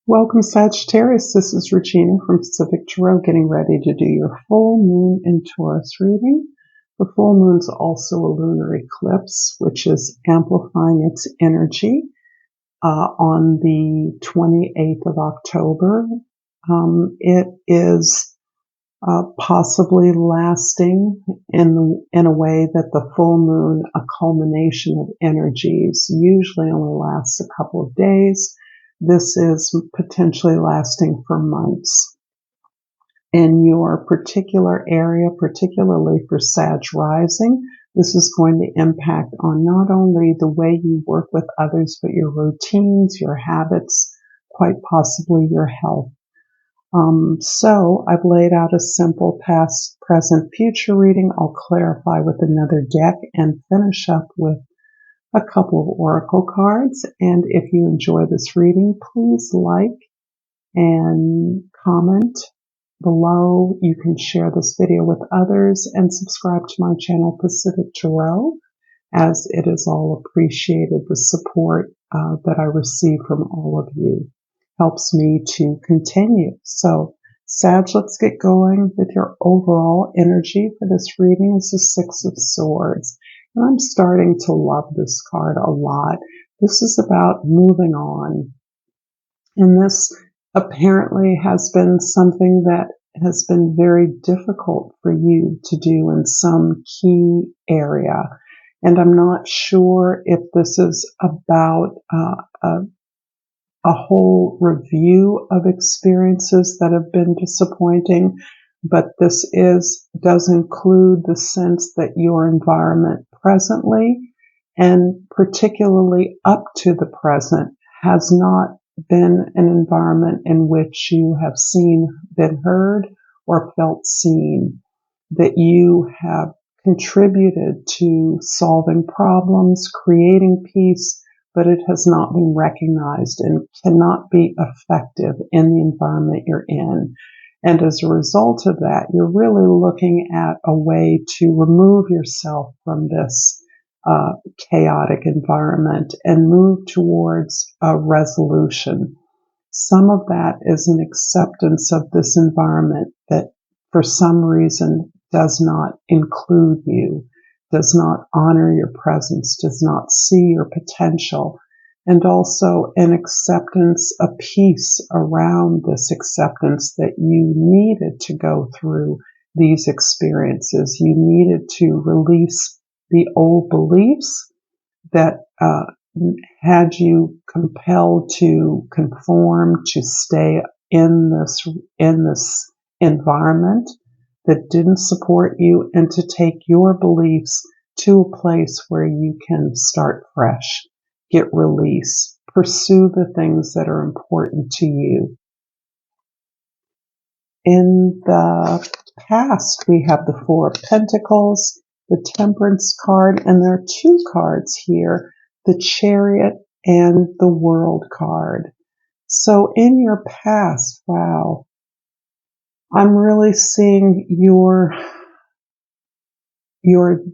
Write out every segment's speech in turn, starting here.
Welcome, Sagittarius. This is Regina from Pacific Tarot, getting ready to do your full moon and Taurus reading. The full moon's also a lunar eclipse, which is amplifying its energy on the 28th of October. It is possibly lasting in a way that the full moon, a culmination of energies, usually only lasts a couple of days. This is potentially lasting for months. In your particular area, particularly for Sag rising, this is going to impact on not only the way you work with others, but your routines, your habits, quite possibly your health. So I've laid out a simple past, present, future reading. I'll clarify with another deck and finish up with a couple of oracle cards. And if you enjoy this reading, please like and comment below. You can share this video with others and subscribe to my channel, Pacific Tarot, as it is all appreciated. The support that I receive from all of you helps me to continue. So, Sag, let's get going with your overall energy for this reading. Is the Six of Swords. And I'm starting to love this card a lot. This is about moving on. And this apparently has been something that has been very difficult for you to do in some key area. And I'm not sure if this is about a whole review of experiences that have been disappointing, but this does include the sense that your environment presently, and particularly up to the present, has not been an environment in which you have been heard, or felt seen, that you have contributed to solving problems, creating peace, but it has not been recognized and cannot be effective in the environment you're in. And as a result of that, you're really looking at a way to remove yourself from this chaotic environment and move towards a resolution. Some of that is an acceptance of this environment that for some reason does not include you, does not honor your presence, does not see your potential, and also an acceptance, a peace around this acceptance that you needed to go through these experiences. You needed to release the old beliefs that had you compelled to conform, to stay in this environment that didn't support you, and to take your beliefs to a place where you can start fresh, get release, pursue the things that are important to you. In the past, we have the Four of Pentacles, the Temperance card, and there are two cards here, the Chariot and the World card. So in your past, wow, I'm really seeing your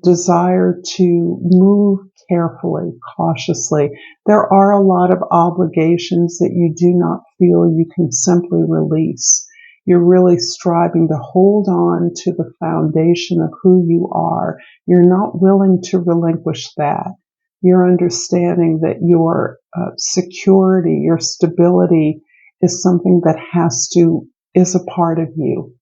desire to move carefully, cautiously. There are a lot of obligations that you do not feel you can simply release. You're really striving to hold on to the foundation of who you are. You're not willing to relinquish that. You're understanding that your security, your stability is something that is a part of you.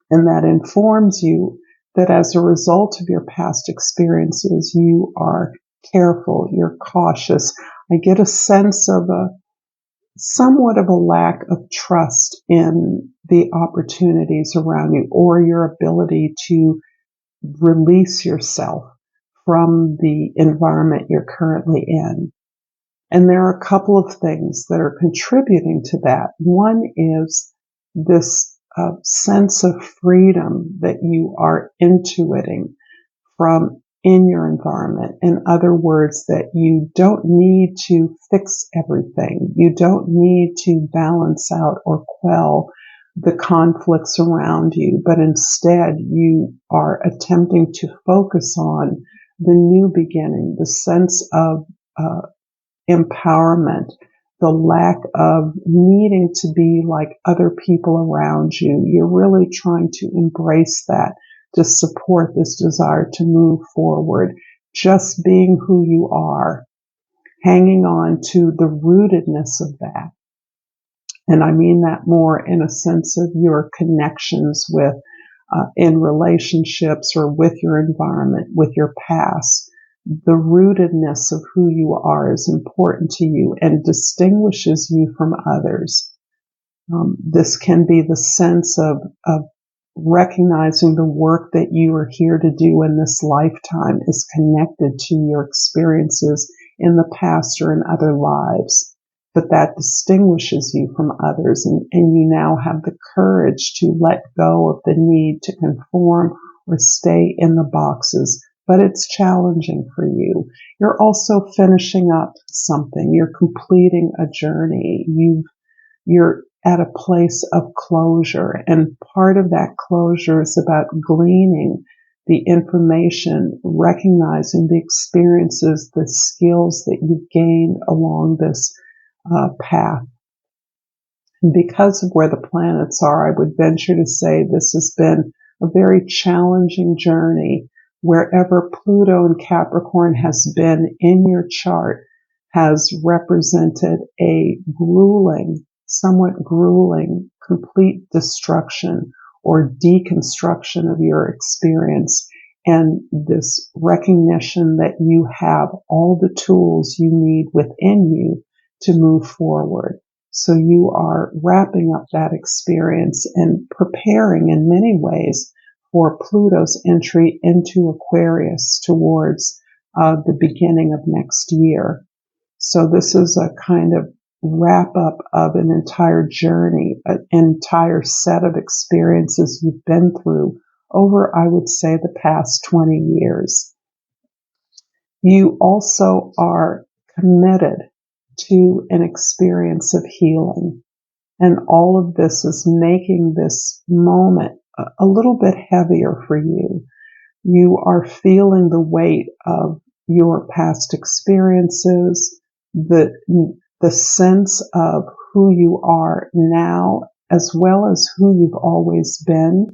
And that informs you that as a result of your past experiences, you are careful, you're cautious. I get a sense of somewhat of a lack of trust in the opportunities around you, or your ability to release yourself from the environment you're currently in. And there are a couple of things that are contributing to that. One is this sense of freedom that you are intuiting from in your environment. In other words, that you don't need to fix everything. You don't need to balance out or quell the conflicts around you, but instead you are attempting to focus on the new beginning, the sense of empowerment, the lack of needing to be like other people around you. You're really trying to embrace that, to support this desire to move forward, just being who you are, hanging on to the rootedness of that. And I mean that more in a sense of your connections with, in relationships or with your environment, with your past. The rootedness of who you are is important to you and distinguishes you from others. This can be the sense of recognizing the work that you are here to do in this lifetime is connected to your experiences in the past or in other lives. But that distinguishes you from others, and you now have the courage to let go of the need to conform or stay in the boxes. But it's challenging for you. You're also finishing up something. You're completing a journey. You're at a place of closure, and part of that closure is about gleaning the information, recognizing the experiences, the skills that you've gained along this path. And because of where the planets are, I would venture to say this has been a very challenging journey. Wherever Pluto in Capricorn has been in your chart has represented a grueling, somewhat grueling, complete destruction or deconstruction of your experience, and this recognition that you have all the tools you need within you to move forward. So you are wrapping up that experience and preparing in many ways for Pluto's entry into Aquarius towards the beginning of next year. So this is a kind of wrap up of an entire journey, an entire set of experiences you've been through over, I would say, the past 20 years. You also are committed to an experience of healing. And all of this is making this moment a little bit heavier for you. You are feeling the weight of your past experiences, the sense of who you are now, as well as who you've always been,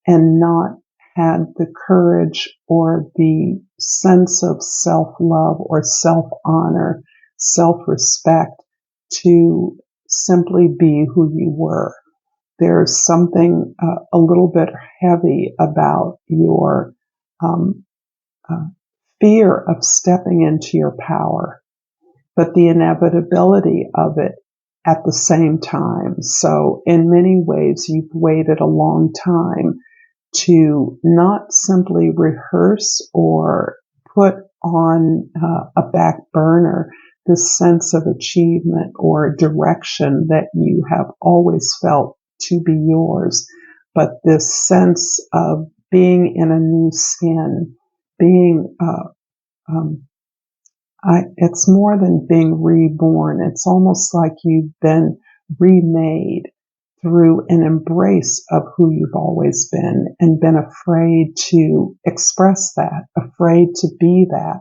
and not had the courage or the sense of self-love or self-honor, self-respect to simply be who you were. There's something a little bit heavy about your fear of stepping into your power, but the inevitability of it at the same time. So in many ways, you've waited a long time to not simply rehearse or put on a back burner this sense of achievement or direction that you have always felt to be yours, but this sense of being in a new skin, being, it's more than being reborn. It's almost like you've been remade through an embrace of who you've always been and been afraid to express that, afraid to be that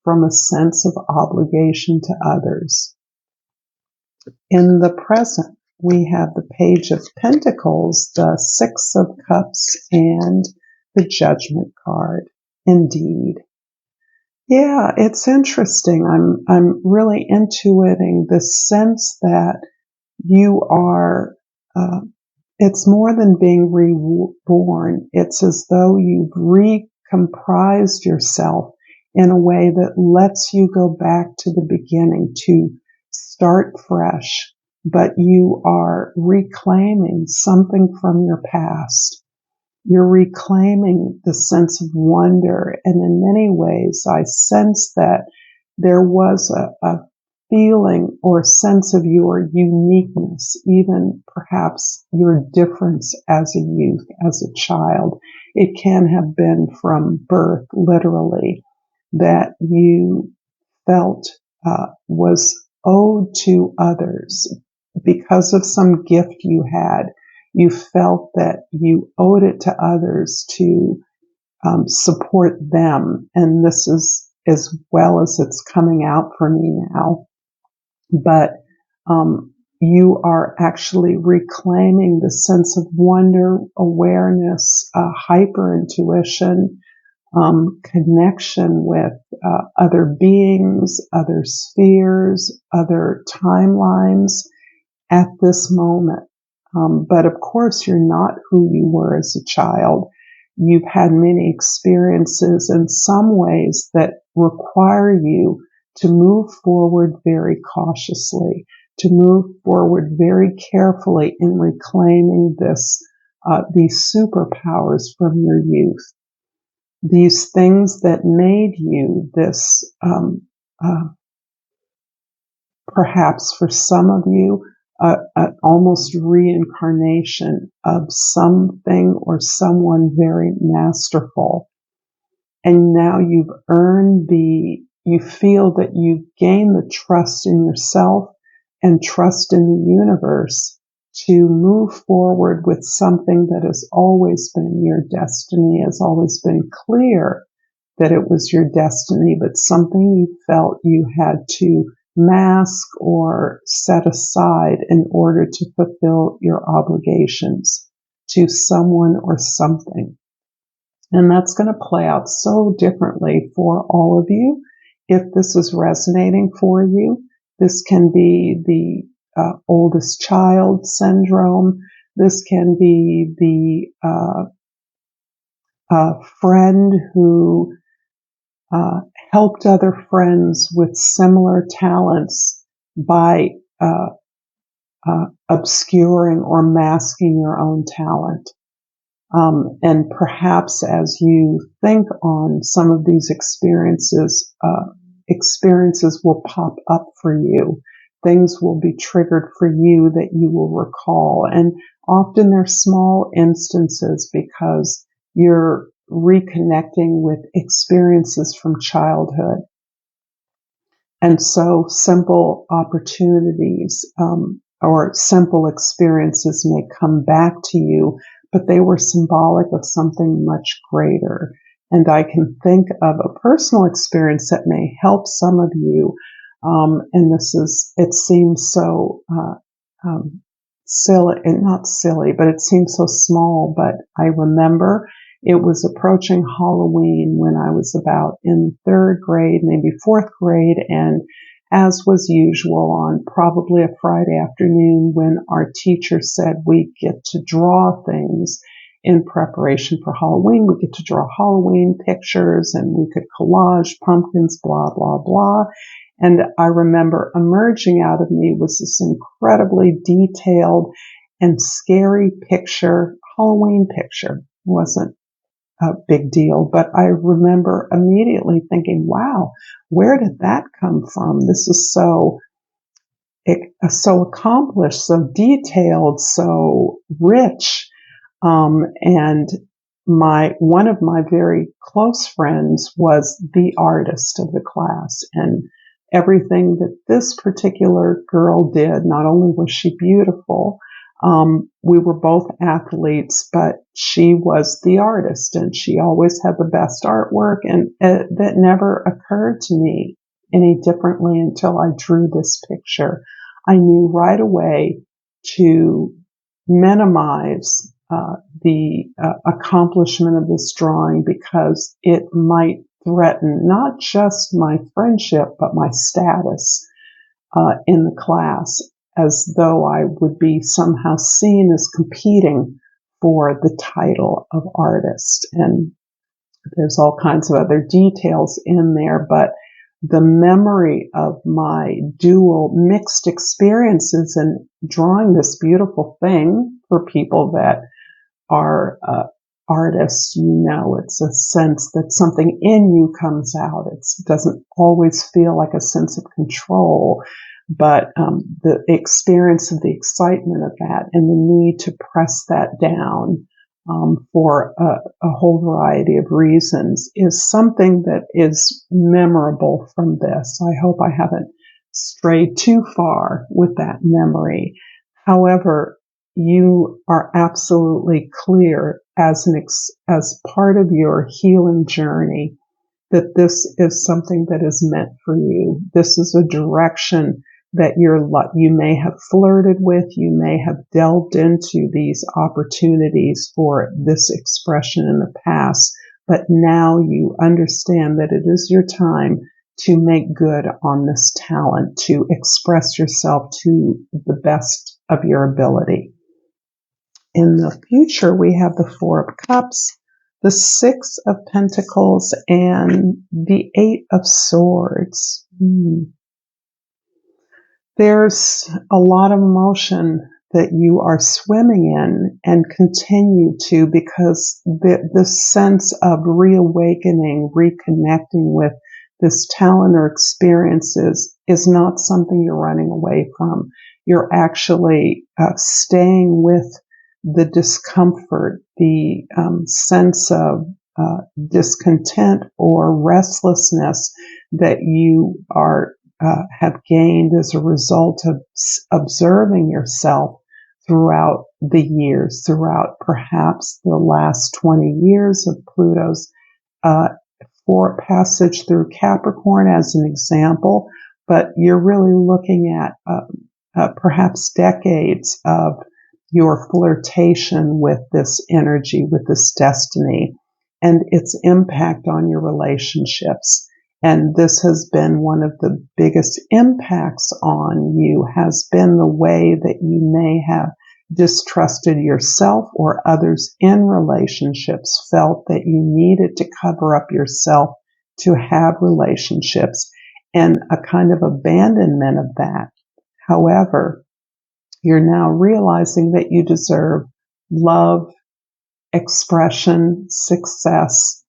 from a sense of obligation to others. In the present, we have the Page of Pentacles, the Six of Cups, and the Judgment card. Indeed. Yeah, it's interesting. I'm really intuiting the sense that you are, it's more than being reborn. It's as though you've recomprised yourself in a way that lets you go back to the beginning, to start fresh, but you are reclaiming something from your past. You're reclaiming the sense of wonder, and in many ways, I sense that there was a feeling or sense of your uniqueness, even perhaps your difference as a youth, as a child. It can have been from birth, literally, that you felt was owed to others because of some gift you had. You felt that you owed it to others to support them. And this is as well as it's coming out for me now. But You are actually reclaiming the sense of wonder, awareness, hyper intuition, connection with other beings, other spheres, other timelines at this moment. But of course, you're not who you were as a child. You've had many experiences in some ways that require you to move forward very cautiously, to move forward very carefully in reclaiming these superpowers from your youth. These things that made you this, perhaps for some of you, almost reincarnation of something or someone very masterful. And now you've earned you feel that you've gained the trust in yourself and trust in the universe to move forward with something that has always been your destiny, has always been clear that it was your destiny, but something you felt you had to mask or set aside in order to fulfill your obligations to someone or something. And that's going to play out so differently for all of you. If this is resonating for you, this can be the oldest child syndrome. This can be the friend who helped other friends with similar talents by obscuring or masking your own talent. And perhaps as you think on some of these experiences, experiences will pop up for you. Things will be triggered for you that you will recall. And often they're small instances because you're reconnecting with experiences from childhood. And so simple opportunities or simple experiences may come back to you, but they were symbolic of something much greater. And I can think of a personal experience that may help some of you. And it seems so silly, and not silly, but it seems so small. But I remember it was approaching Halloween when I was about in third grade, maybe fourth grade, and as was usual on probably a Friday afternoon when our teacher said we get to draw things in preparation for Halloween. We get to draw Halloween pictures and we could collage pumpkins, blah, blah, blah. And I remember emerging out of me was this incredibly detailed and scary picture, Halloween picture. It wasn't a big deal, but I remember immediately thinking, wow, where did that come from? This is so accomplished, so detailed, so rich. And one of my very close friends was the artist of the class, and everything that this particular girl did, not only was she beautiful, we were both athletes, but she was the artist and she always had the best artwork, and that never occurred to me any differently until I drew this picture. I knew right away to minimize the accomplishment of this drawing because it might threaten not just my friendship, but my status in the class, as though I would be somehow seen as competing for the title of artist. And there's all kinds of other details in there, but the memory of my dual mixed experiences in drawing this beautiful thing for people that are artists, it's a sense that something in you comes out. It doesn't always feel like a sense of control, but the experience of the excitement of that and the need to press that down for a whole variety of reasons is something that is memorable from this. I hope I haven't strayed too far with that memory. However, you are absolutely clear as part of your healing journey that this is something that is meant for you. This is a direction that you may have flirted with, you may have delved into these opportunities for this expression in the past, but now you understand that it is your time to make good on this talent, to express yourself to the best of your ability. In the future, we have the Four of Cups, the Six of Pentacles, and the Eight of Swords. There's a lot of emotion that you are swimming in and continue to, because the sense of reawakening, reconnecting with this talent or experiences is not something you're running away from. You're actually staying with the discomfort, the sense of discontent or restlessness that you have gained as a result of observing yourself throughout the years, throughout perhaps the last 20 years of Pluto's for passage through Capricorn as an example, but you're really looking at perhaps decades of your flirtation with this energy, with this destiny, and its impact on your relationships. And this has been one of the biggest impacts on you, has been the way that you may have distrusted yourself or others in relationships, felt that you needed to cover up yourself to have relationships, and a kind of abandonment of that. However, you're now realizing that you deserve love, expression, success,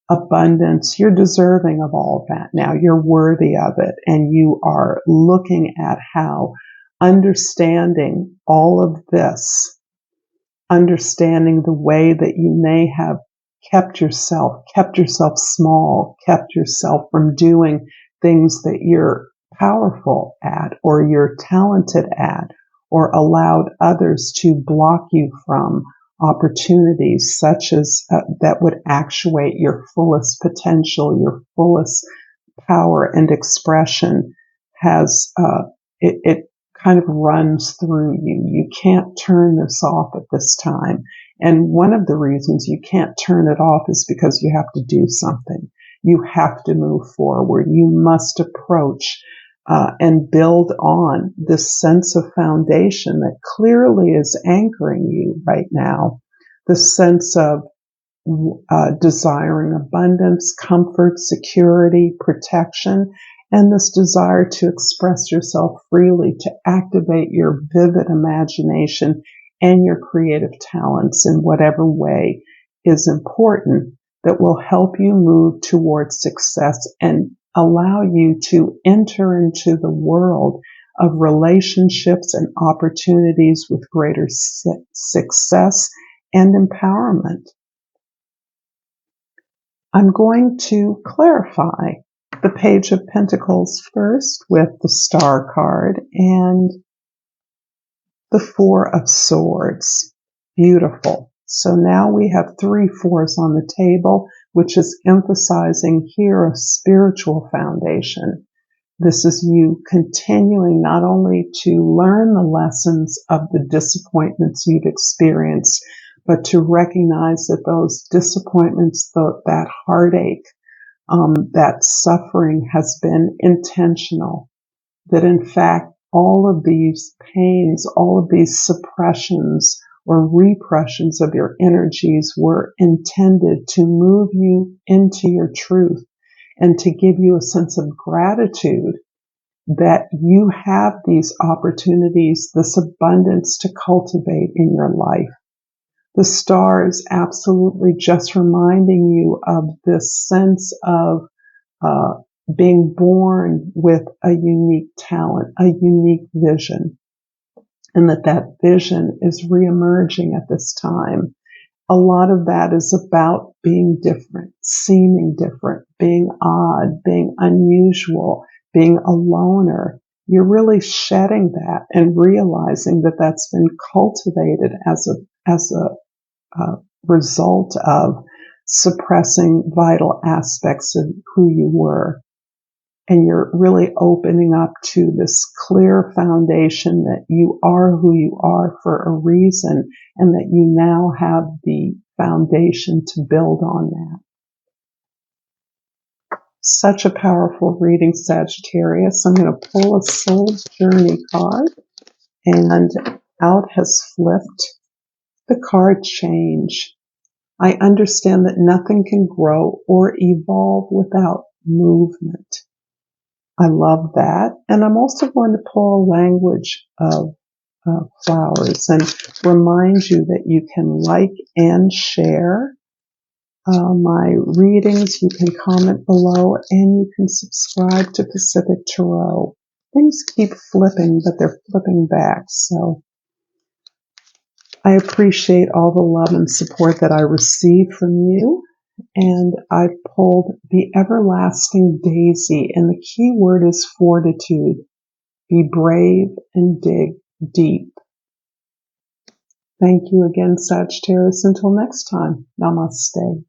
abundance. You're deserving of all of that now. You're worthy of it. And you are looking at how understanding all of this, understanding the way that you may have kept yourself small, kept yourself from doing things that you're powerful at or you're talented at, or allowed others to block you from opportunities such as that would actuate your fullest potential, your fullest power and expression, has it kind of runs through you. You can't turn this off at this time. And one of the reasons you can't turn it off is because you have to do something. You have to move forward. You must approach and build on this sense of foundation that clearly is anchoring you right now. The sense of desiring abundance, comfort, security, protection, and this desire to express yourself freely, to activate your vivid imagination and your creative talents in whatever way is important, that will help you move towards success and allow you to enter into the world of relationships and opportunities with greater success and empowerment. I'm going to clarify the Page of Pentacles first with the Star card and the Four of Swords. Beautiful. So now we have 3 fours on the table, which is emphasizing here a spiritual foundation. This is you continuing not only to learn the lessons of the disappointments you've experienced, but to recognize that those disappointments, that heartache, that suffering has been intentional. That in fact, all of these pains, all of these suppressions or repressions of your energies were intended to move you into your truth and to give you a sense of gratitude that you have these opportunities, this abundance to cultivate in your life. The star is absolutely just reminding you of this sense of being born with a unique talent, a unique vision, and that vision is reemerging at this time. A lot of that is about being different, seeming different, being odd, being unusual, being a loner. You're really shedding that and realizing that that's been cultivated as a result of suppressing vital aspects of who you were. and you're really opening up to this clear foundation that you are who you are for a reason, and that you now have the foundation to build on that. Such a powerful reading, Sagittarius. I'm going to pull a soul journey card, and out has flipped the card change. I understand that nothing can grow or evolve without movement. I love that. And I'm also going to pull a language of flowers and remind you that you can like and share my readings. You can comment below, and you can subscribe to Pacific Tarot. Things keep flipping, but they're flipping back. So I appreciate all the love and support that I receive from you. And I pulled the Everlasting Daisy, and the key word is fortitude. Be brave and dig deep. Thank you again, Sagittarius. Until next time, Namaste.